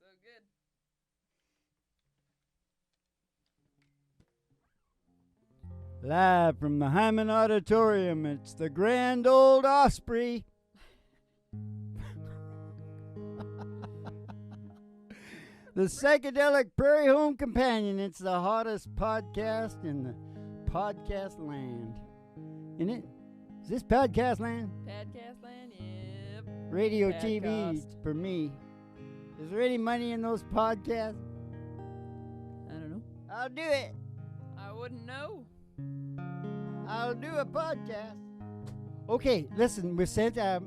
so good. Live from the Hyman Auditorium, it's the Grand Old Osprey. The Psychedelic Prairie Home Companion. It's the hottest podcast in the podcast land. In it? Is this podcast land? Podcast land, yep. Radio, Podcast. TV for me. Is there any money in those podcasts? I don't know. I'll do it. I wouldn't know. I'll do a podcast. Okay, listen, we sent a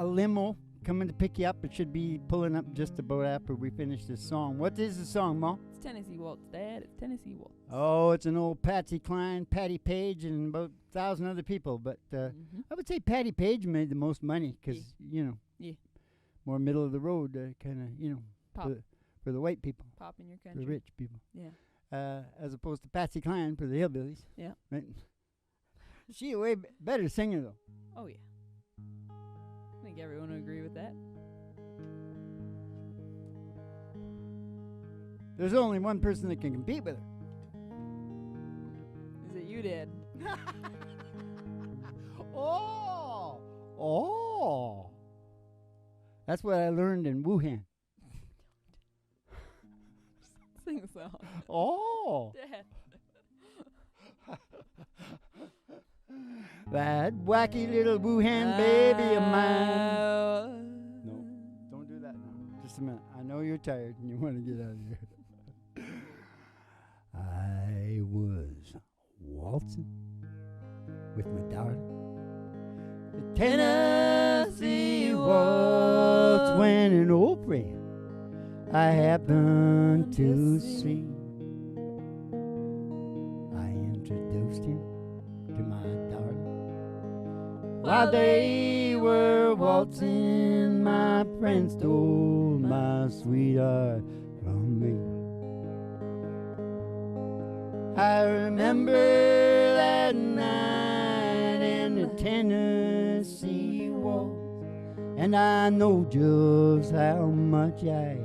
limo coming to pick you up. It should be pulling up just about after we finish this song. What is the song, Ma? It's Tennessee Waltz, Dad. It's Tennessee Waltz. Oh, it's an old Patsy Cline, Patty Page, and about 1,000 other people. But I would say Patty Page made the most money because, more middle of the road, kind of, Pop. for the white people, Pop in your country. the rich people. Yeah. As opposed to Patsy Cline for the hillbillies. Yeah. Right? She a way better singer, though. Oh, yeah. I think everyone would agree with that. There's only one person that can compete with her. Is it you, Dad? Oh! That's what I learned in Wuhan. Sing the song. Oh! Dad. That wacky little Wuhan baby of mine. No, don't do that now. Just a minute. I know you're tired and you want to get out of here. I was waltzing with my darling. The Tennessee waltz when an old friend I happened to see. I introduced him to my darling. While they were waltzing, my friend stole my sweetheart from me. I remember that night in the Tennessee waltz, and I know just how much I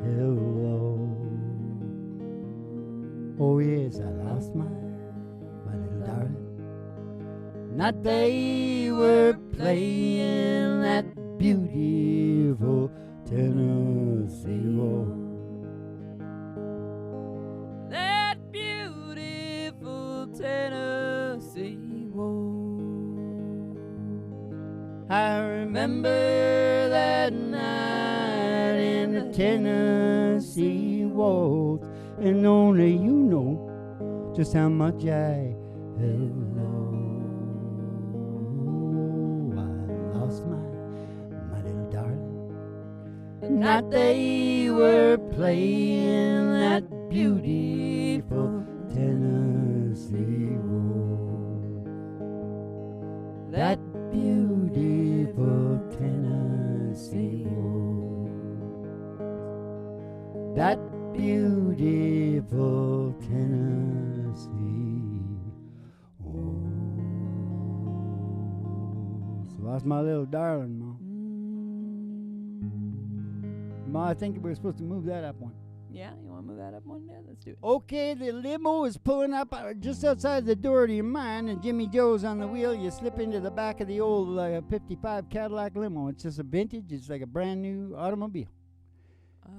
have lost. Oh yes, I lost my little darling. Not they were playing that beautiful Tennessee waltz. That beautiful Tennessee waltz. I remember that night in the Tennessee waltz, and only you know just how much I have lost. I lost my little darling. Not they were playing that beautiful Tennessee waltz. That beautiful Tennessee waltz. That beautiful Tennessee waltz. Lost my little darling, Ma. Ma, I think we're supposed to move that up one. Yeah, you want to move that up one, Dad? Let's do it. Okay, the limo is pulling up just outside the door to your mind, and Jimmy Joe's on the wheel. You slip into the back of the old 55 Cadillac limo. It's just a vintage. It's like a brand new automobile.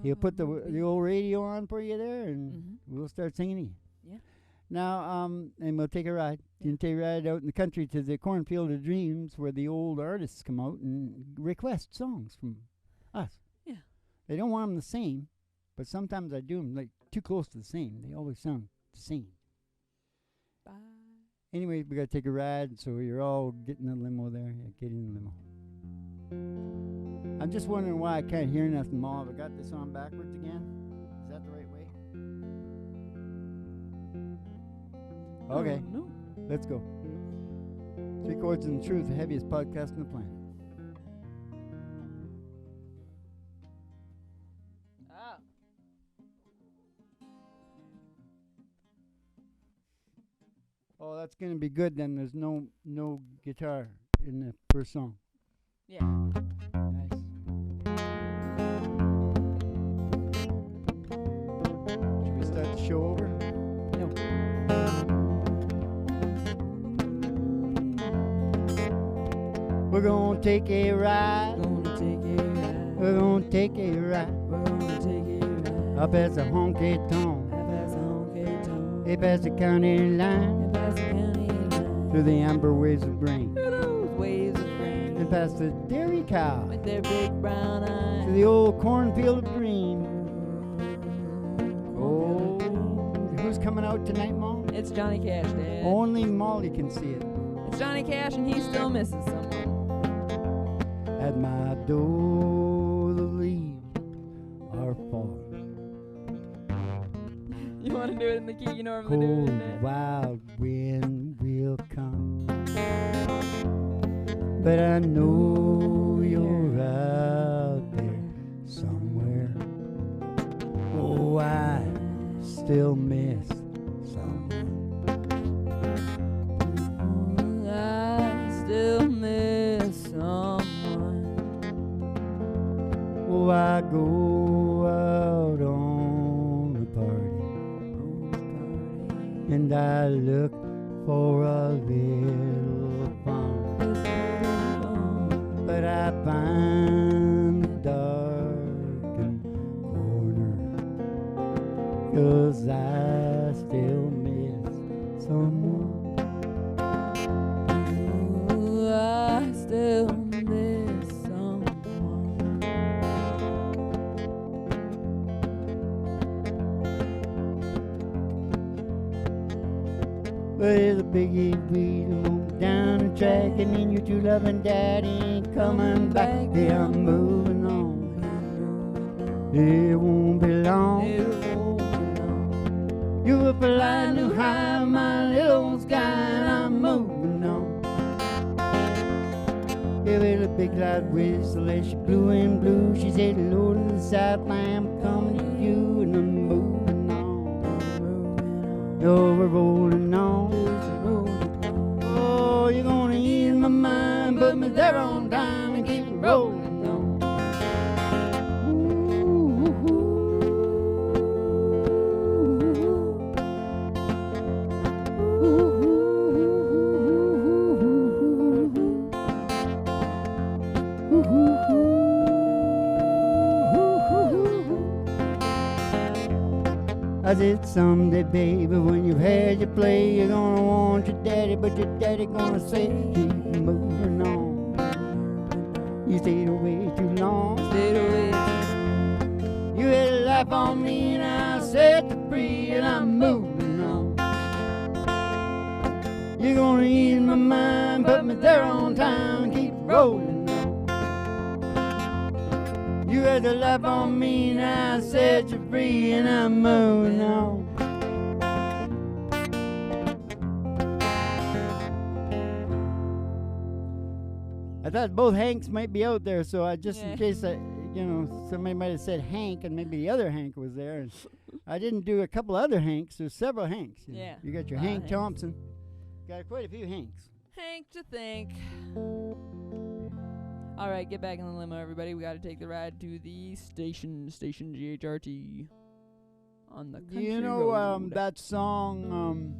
He'll put the old radio on for you there, and we'll start singing again. Yeah. Now, and we'll take a ride. You can take a ride out in the country to the Cornfield of Dreams, where the old artists come out and request songs from us. Yeah. They don't want them the same, but sometimes I do them like too close to the same. They always sound the same. Bye. Anyway, we got to take a ride, so you're all getting the limo there. Yeah, get in the limo. I'm just wondering why I can't hear nothing, Ma. Have I got this on backwards again? Is that the right way? Okay, No. let's go. 3 Chords and the Truth, the heaviest podcast on the planet. Oh, that's going to be good then. There's no guitar in the first song. Yeah. Nice. We're gonna take a ride. We're gonna take a ride. Up as a honky-tonk. Up as the county line. Through the amber waves of grain. And past the dairy cow. With their big brown eyes. To the old cornfield of dream. Oh, who's coming out tonight, Mom? It's Johnny Cash, Dad. Only Molly can see it. It's Johnny Cash, and he still misses someone. At my door, the leaves are falling. You want to do it in the key you normally do it Cold, in, Dad? wild wind will come. But I know you're out there somewhere. Oh, I still miss someone. I still miss someone. Oh, I go out on the party, and I look for a little fun. But I find the darkened corner, 'cause I still miss someone. Ooh, I still miss someone. But there's a biggie wheel down the track, and then your true loving daddy ain't coming back. Yeah, I'm moving on. It won't be long. You up a line too high, my little sky, and I'm moving on. Give it a big loud whistle as she blew and blew. She said, hello to the Southland, I'm coming to you, and I'm moving on. Oh, we're rolling on. Oh, you're gonna ease my mind, put me there on time, and keep rolling on. I said someday, baby, when you've had your play, you're gonna want your daddy, but your daddy gonna say, keep moving on. You stayed away too long. You had a life on me, and I set you free, and I'm moving on. You're gonna ease my mind, put me there on time, and keep rolling on. You had the life on me, and I set you free, and I'm moving on. I thought both Hanks might be out there, so I just in case somebody might have said Hank, and maybe the other Hank was there. And I didn't do a couple other Hanks. There's several Hanks. Yeah. You got your Hank Thompson. Got quite a few Hanks. Hank to think. All right, get back in the limo, everybody. We got to take the ride to the station GHRT on the country road. That song,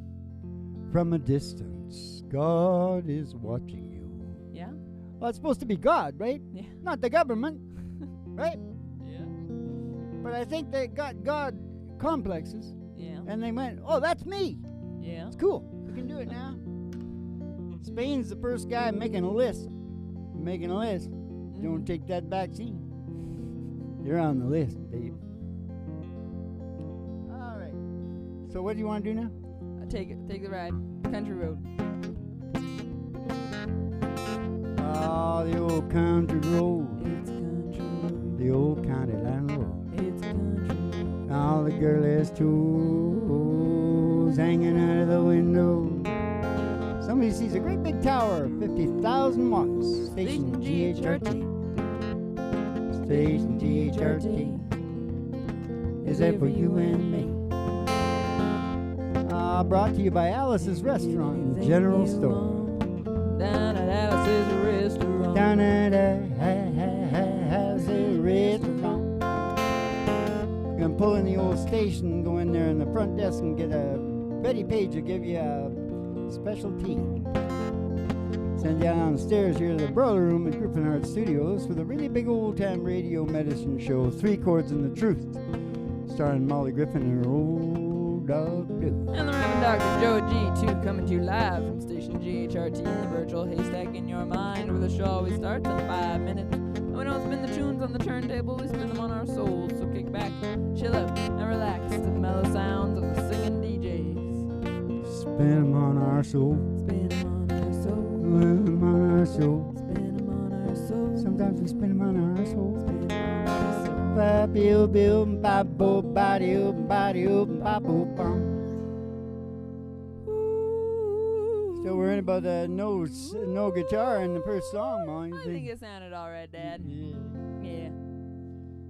From a Distance, God is watching you. Yeah? Well, it's supposed to be God, right? Yeah. Not the government, right? Yeah. But I think they got God complexes, Yeah. and they went, oh, that's me. Yeah. It's cool. We can do it now. Spain's the first guy making a list. Don't take that back seat. You're on the list, babe. All right. So what do you want to do now? Take the ride. Country road. Oh, the old country road. It's country road. The old county line road. It's country road. All the girlies' toes hanging out of the window. Somebody sees a great big tower, 50,000 watts. Station GHRT. Station GHRT. Is that for you and me? Brought to you by Alice's Restaurant and General Store. Down at Alice's Restaurant. Down at Alice's Restaurant. You can pull in the old station, go in there in the front desk and get a Betty Page will give you a special tea. Send you downstairs here to the Broiler Room at Griffin Art Studios for the really big old-time radio medicine show, 3 Chords and the Truth, starring Molly Griffin and her old dog, Blue. And the Reverend Dr. Joe G, too, coming to you live from station GHRT in the virtual haystack in your mind, where the show always starts in 5 minutes. And we don't spin the tunes on the turntable, we spin them on our souls. So kick back, chill out, and relax to the mellow sounds of the singing DJs. Spin 'em on our soul. Spin 'em on our soul. Spin 'em on our soul. Spin 'em on our soul. Sometimes we spin 'em on our soul. Spin 'em on our soul. Ba bill bill ba bo ba doo ba doo ba bo bum. Still worrying about the no guitar in the first song, Mom. I think it sounded all right, Dad. Yeah. Yeah.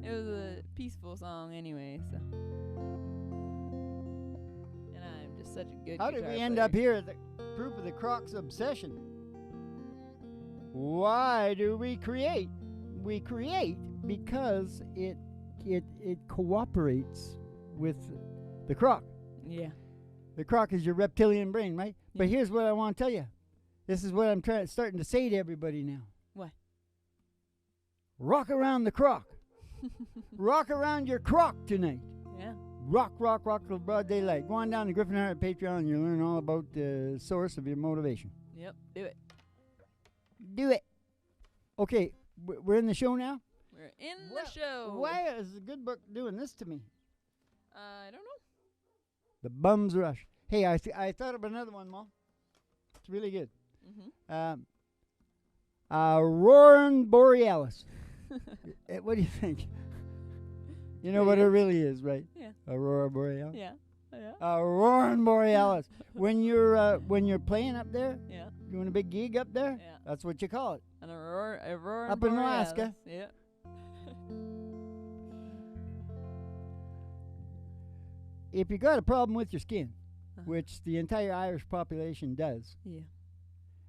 It was a peaceful song anyway, so. And I'm just such a good How did guitar we end player. up here at the proof of the Crock's obsession? Why do we create? We create because it cooperates with the Crock. Yeah. The Crock is your reptilian brain, right? Yeah. But here's what I want to tell you. This is what I'm starting to say to everybody now. What? Rock around the Crock. Rock around your Crock tonight. Yeah. Rock till broad daylight. Go on down to Griffin Hart Patreon and you'll learn all about the source of your motivation. Yep. Do it. Do it. Okay, we're in the show now? We're in the show. Why is the good book doing this to me? I don't know. The Bum's Rush. Hey, I thought of another one, Mom. It's really good. Mm-hmm. Aurora Borealis. What do you think? You know what it really is, right? Yeah. Aurora Borealis. Yeah. Yeah. Aurora Borealis. when you're playing up there, Yeah. doing a big gig up there, Yeah. that's what you call it. An aurora Up in Alaska. Yeah. If you got a problem with your skin, Uh-huh. which the entire Irish population does, Yeah.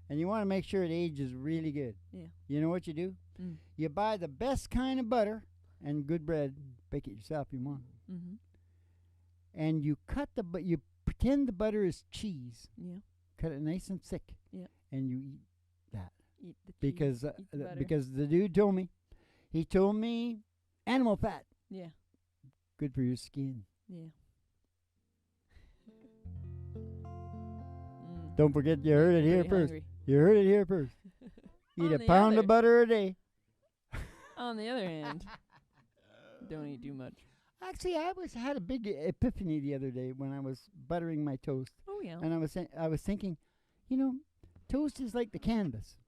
and you want to make sure it ages really good, Yeah. you know what you do? Mm. You buy the best kind of butter and good bread. Bake it yourself if you want. Mm-hmm. And you you pretend the butter is cheese. Yeah. Cut it nice and thick. Yeah. And you eat that. Eat the cheese. Because eat the butter. because the dude told me, animal fat, Yeah. good for your skin. Yeah. Don't forget you heard it here Pretty first. hungry. You heard it here first. Eat On a the pound other- of butter a day. On the other hand, don't eat too much. Actually, I had a big epiphany the other day when I was buttering my toast, Oh yeah. and I was thinking, toast is like the canvas.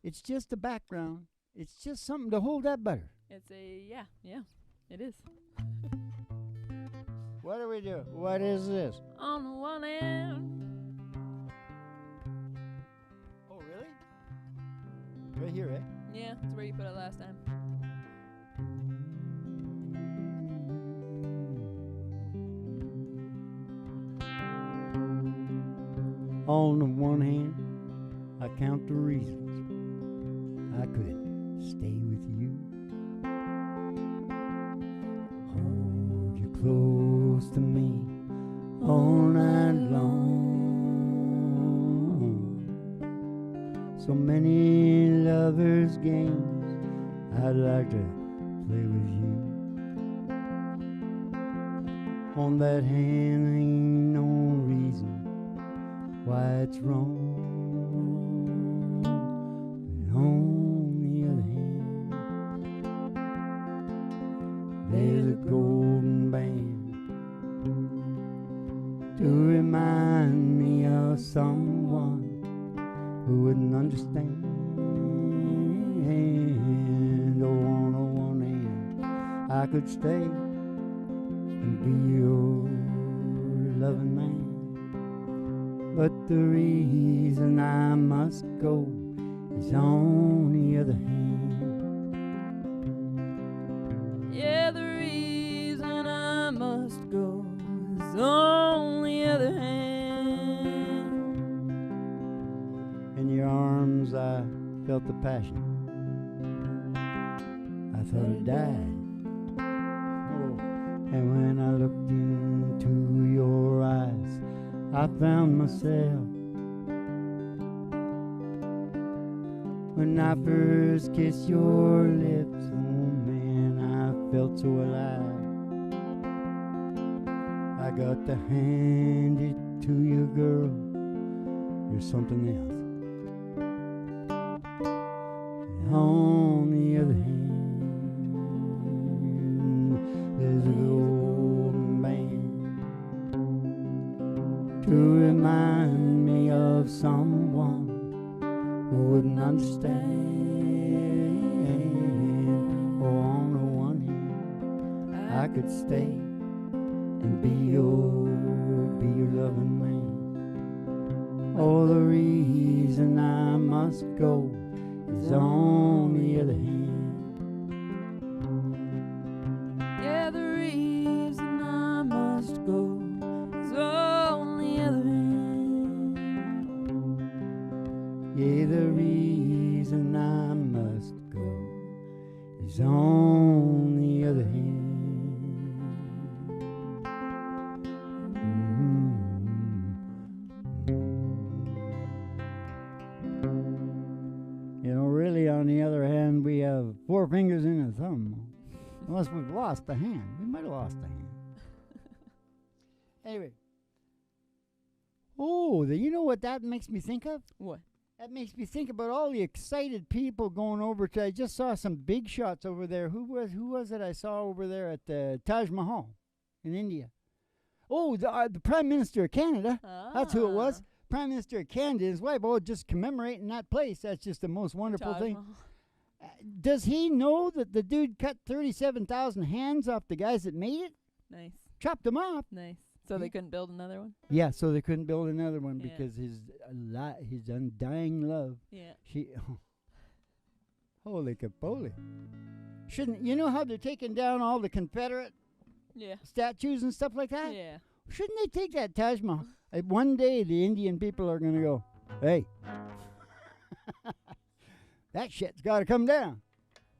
It's just the background. It's just something to hold that butter. It's yeah, it is. What do we do? What is this? On the one hand. Oh, really? Right here, eh? Yeah, that's where you put it last time. On the one hand, I count the reasons I could stay with you. Hold you close to me all night long. So many lovers' games I'd like to play with you. On that hand ain't no reason why it's wrong. But on the other hand, there's a golden band to remind me of someone who wouldn't understand. Oh, on the one hand, I could stay and be your loving man. But the reason I must go is on the other hand. Yeah, the reason I must go is on the other hand. In your arms I felt the passion. I thought I died. Oh. And when I looked into your eyes, I found myself when I first kissed your lips. Oh man, I felt so alive. I got to hand it to you, girl. You're something else. On the other hand, there's an old man to remind me of someone who wouldn't understand. Oh, on the one hand, I could stay and be your loving man. Oh, the reason I must go is on the other hand. Yeah, the reason I must go is on the other hand. Yeah, the reason I must go is on the other hand. On the other hand, we have 4 fingers and a thumb. Unless we've lost a hand. We might have lost a hand. Anyway. Oh, you know what that makes me think of? What? That makes me think about all the excited people going over to... I just saw some big shots over there. Who was it I saw over there at the Taj Mahal in India? Oh, the Prime Minister of Canada. Ah. That's who it was. Prime Minister of Canada and his wife, just commemorating that place. That's just the most wonderful thing. Does he know that the dude cut 37,000 hands off the guys that made it? Nice. Chopped them off. Nice. So they couldn't build another one? Yeah, so they couldn't build another one because his undying love. Yeah. Holy capoli. Shouldn't, you know how they're taking down all the Confederate statues and stuff like that? Yeah. Shouldn't they take that Taj Mahal? One day the Indian people are going to go, hey, that shit's got to come down.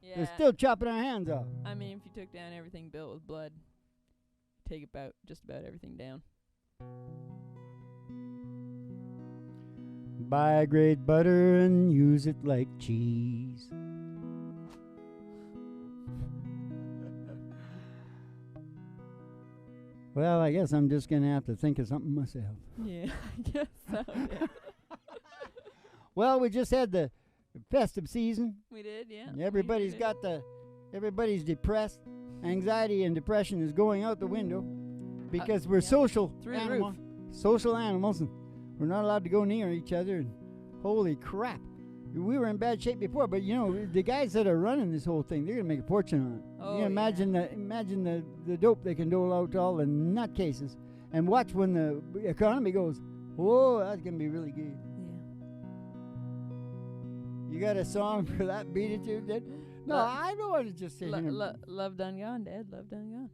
Yeah. They're still chopping our hands off. I mean, if you took down everything built with blood, take just about everything down. Buy great butter and use it like cheese. Well, I guess I'm just going to have to think of something myself. Yeah, I guess so, yeah. Well, we just had the festive season. We did, yeah. Everybody's everybody's depressed. Anxiety and depression is going out the window because we're social animals. Social animals, and we're not allowed to go near each other. And holy crap. We were in bad shape before, but the guys that are running this whole thing, they're gonna make a fortune on it. Oh, imagine the dope they can dole out to all the nutcases, and watch when the economy goes. Whoa, that's gonna be really good. Yeah. You got a song for that? Beat it to Dad? No, I don't want to just say Love Done Gone, Dad. Love Done Gone.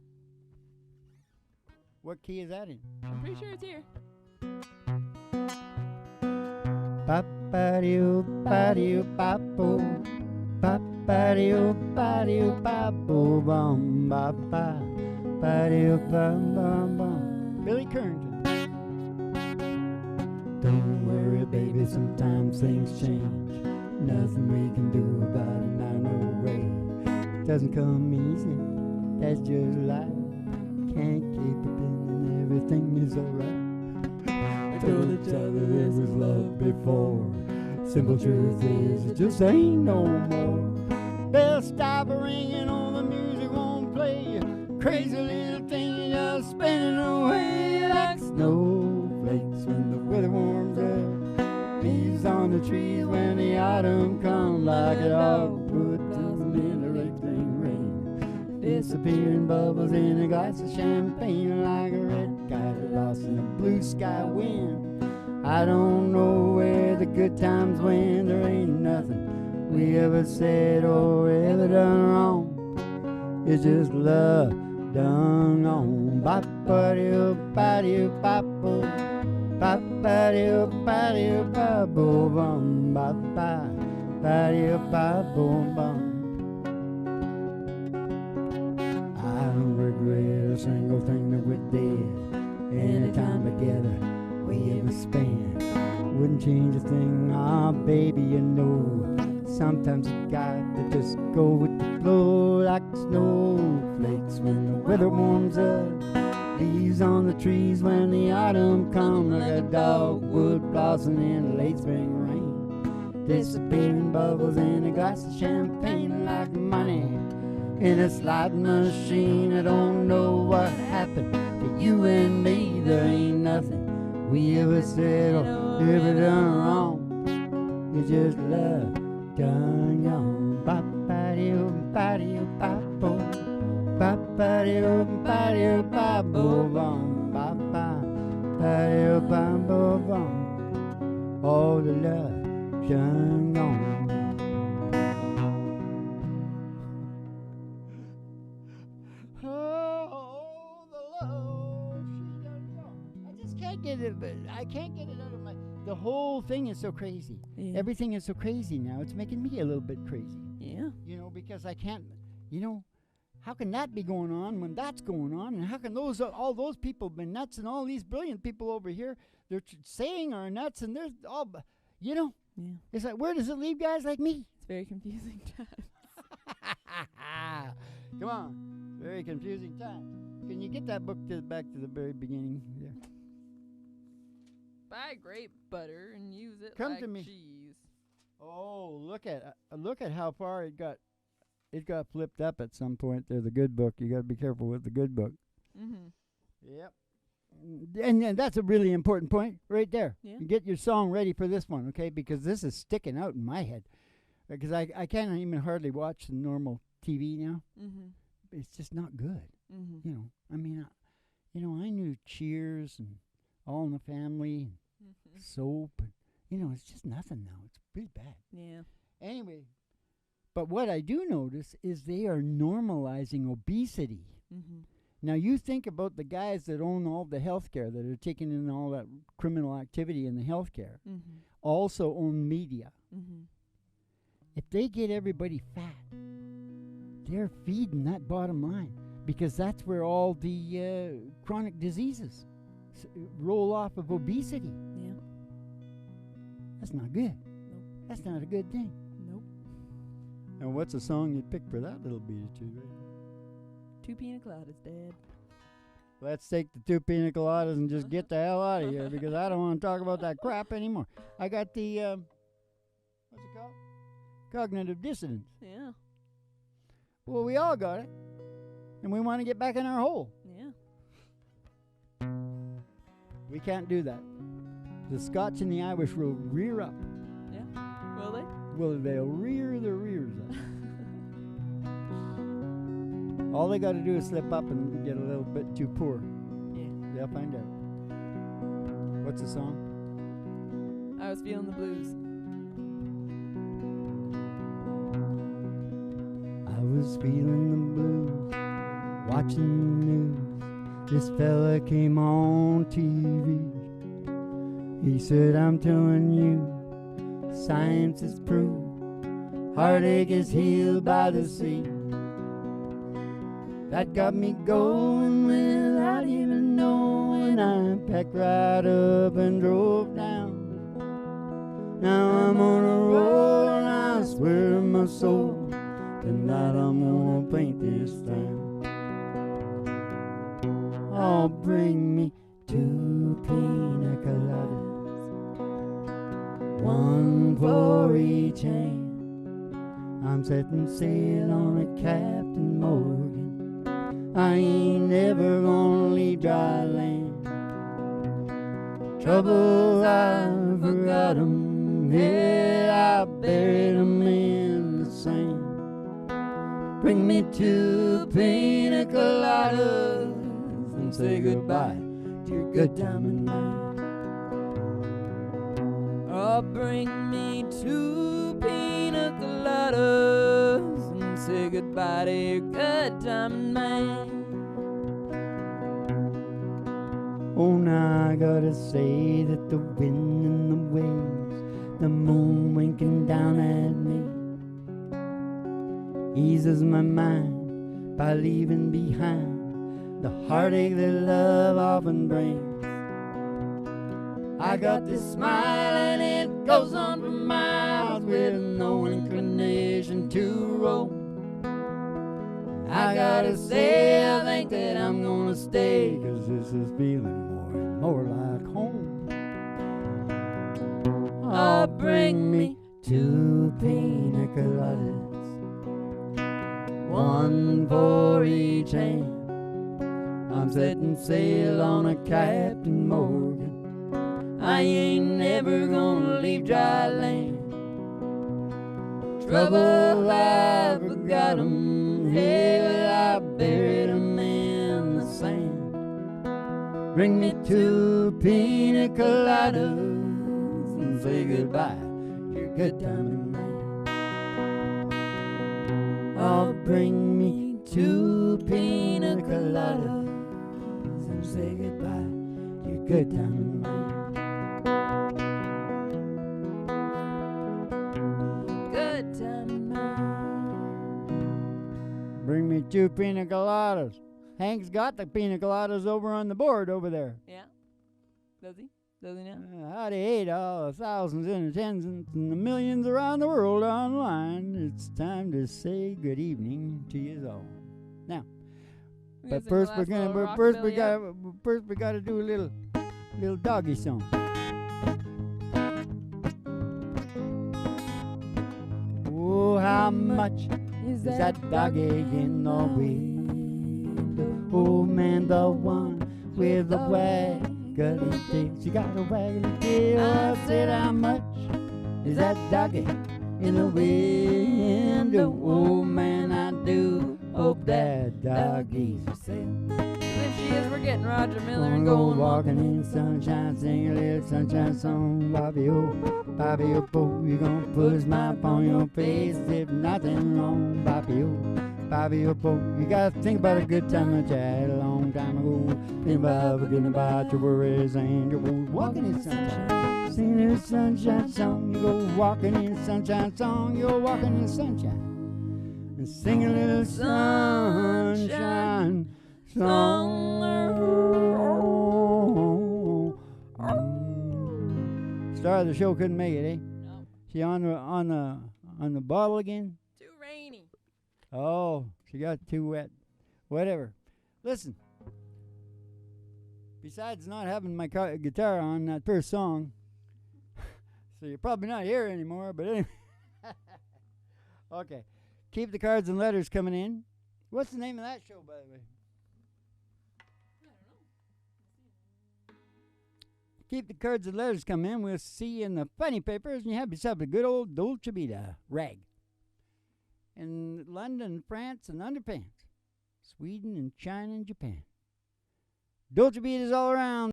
What key is that in? I'm pretty sure it's here. Ba-ba-doo, ba-doo, ba-boo. Ba-ba-doo, ba-doo, ba-boo, bum, ba-ba. Ba-doo, bum, bum, bum. Billy Currington. Don't worry, baby, sometimes things change. Nothing we can do about it, I know way. Doesn't come easy, that's just life. Can't keep it in and everything is alright. Told each other there was love before. Simple truth is it just ain't no more. Bells stop ringing, all the music won't play. Crazy little thing just spinning away like snowflakes when the weather warms up. Leaves on the trees when the autumn comes like a dog put them in a reclaim rain. Disappearing bubbles in a glass of champagne like a red kite lost in a blue sky wind. I don't know where the good times went. There ain't nothing we ever said or ever done wrong. It's just love done on. Ba-ba-doo, ba-doo, ba-boo. Ba-ba-doo, ba-doo, ba-boo, bum, ba-ba. Ba-doo, ba-boo, bum. I don't regret a single thing that we did. Anytime together, we change a thing, ah, baby, you know. Sometimes you got to just go with the flow like snowflakes when the weather warms up. Leaves on the trees when the autumn comes, like a dogwood blossom in a late spring rain. Dissipating bubbles in a glass of champagne like money in a slot machine. I don't know what happened to you and me. There ain't nothing we ever said or ever done wrong. It's just love done gone. Ba-ba-dee-oh-ba-dee-oh-ba-bo. Ba-ba-dee-oh-ba-dee-oh-ba-bo-bum. Ba-ba-dee-oh-ba-bo-bum. All the love done gone. Get it, but I can't get it out of my. The whole thing is so crazy. Yeah. Everything is so crazy now. It's making me a little bit crazy. Yeah. You know, because I can't. You know, how can that be going on when that's going on? And how can all those people be nuts and all these brilliant people over here they're saying are nuts and they're all, you know. Yeah. It's like, where does it leave guys like me? It's very confusing times. Come on, very confusing time. Can you get that book back to the very beginning? Yeah. Buy grape butter and use it Come like to me. cheese. Oh, look at how far it got. It got flipped up at some point there. The good book. You got to be careful with the good book. Mm-hmm. Yep. And that's a really important point right there. Yeah. Get your song ready for this one, okay? Because this is sticking out in my head. Because I can't even hardly watch the normal TV now. Mm-hmm. It's just not good. Mm-hmm. You know. I mean, I knew Cheers and All in the Family. Mm-hmm. Soap, it's just nothing now. It's pretty bad. Yeah. Anyway, but what I do notice is they are normalizing obesity. Mm-hmm. Now you think about the guys that own all the healthcare, that are taking in all that criminal activity in the healthcare, Mm-hmm. also own media. Mm-hmm. If they get everybody fat, they're feeding that bottom line because that's where all the chronic diseases roll off of obesity. Yeah. That's not good. Nope. That's not a good thing. Nope. And what's a song you'd pick for that little beat or two, right? 2 pina coladas, Dad. Let's take the 2 pina coladas and just get the hell out of here because I don't want to talk about that crap anymore. I got the, what's it called? Cognitive dissonance. Yeah. Well, we all got it. And we want to get back in our hole. Yeah. We can't do that. The Scotch and the Irish will rear up. Yeah. Will they? Well, they'll rear their rears up. All they got to do is slip up and get a little bit too poor. Yeah. They'll find out. What's the song? I was feeling the blues. I was feeling the blues, watching the news. This fella came on TV. He said, I'm telling you, science is proved. Heartache is healed by the sea. That got me going without even knowing. I packed right up and drove down. Now I'm on a roll and I swear to my soul, tonight I'm gonna paint this town. Oh, bring me 2 pina coladas, 1 for each hand. I'm setting sail on a Captain Morgan. I ain't never gonna leave dry land. Troubles, I forgot 'em. Yeah, I buried 'em in the sand. Bring me 2 pina coladas and say goodbye to your good diamond man. Oh, bring me 2 pina coladas and say goodbye to your good diamond man. Oh, now I gotta say that the wind and the waves, the moon winking down at me, eases my mind by leaving behind the heartache that love often brings. I got this smile and it goes on for miles with no inclination to roam. I gotta say I think that I'm gonna stay, 'cause this is feeling more and more like home. Oh, bring me 2 pina coladas, 1 for each hand. I'm setting sail on a Captain Morgan. I ain't never gonna leave dry land. Trouble, I forgot 'em. Hell, I buried 'em in the sand. Bring me 2 pina coladas and say goodbye to your good time man. Oh, bring me 2 pina coladas and say goodbye to your good time man. Good time man. Bring me 2 pina coladas. Hank's got the pina coladas over on the board over there. Yeah. Does he? Does he now? Howdy, hey, all the thousands and the tens and the millions around the world online. It's time to say good evening to you all. Now, but first we gotta do a little doggy song. Oh, how much is that doggy in the window? Oh man, the one with the waggly tail. She got a waggly tail. I said, how much is that doggy in the window? Oh man, I do hope that doggy's for sale. If she is, we're getting Roger Miller and Go going walking in the sunshine, sing a little sunshine song. Bobby oh, Bo, you gonna put a smile upon your face if nothing wrong. Bobby oh, Bo, you gotta think about a good time that you had a long time ago. Think about forgetting about your worries and your woes. Walking in the sunshine, sing a little sunshine song. You go walking in the sunshine song. You're walking in the sunshine and sing a little sunshine song. Star of the show couldn't make it, eh? No. She on the bottle again? Too rainy. Oh, she got too wet. Whatever. Listen. Besides not having my guitar on that first song, so you're probably not here anymore, but anyway. Okay. Keep the cards and letters coming in. What's the name of that show, by the way? Keep the cards and letters coming in. We'll see you in the funny papers, and you have yourself a good old Dolce Vita rag. In London, France, and underpants. Sweden and China and Japan. Dolce Vita's all around.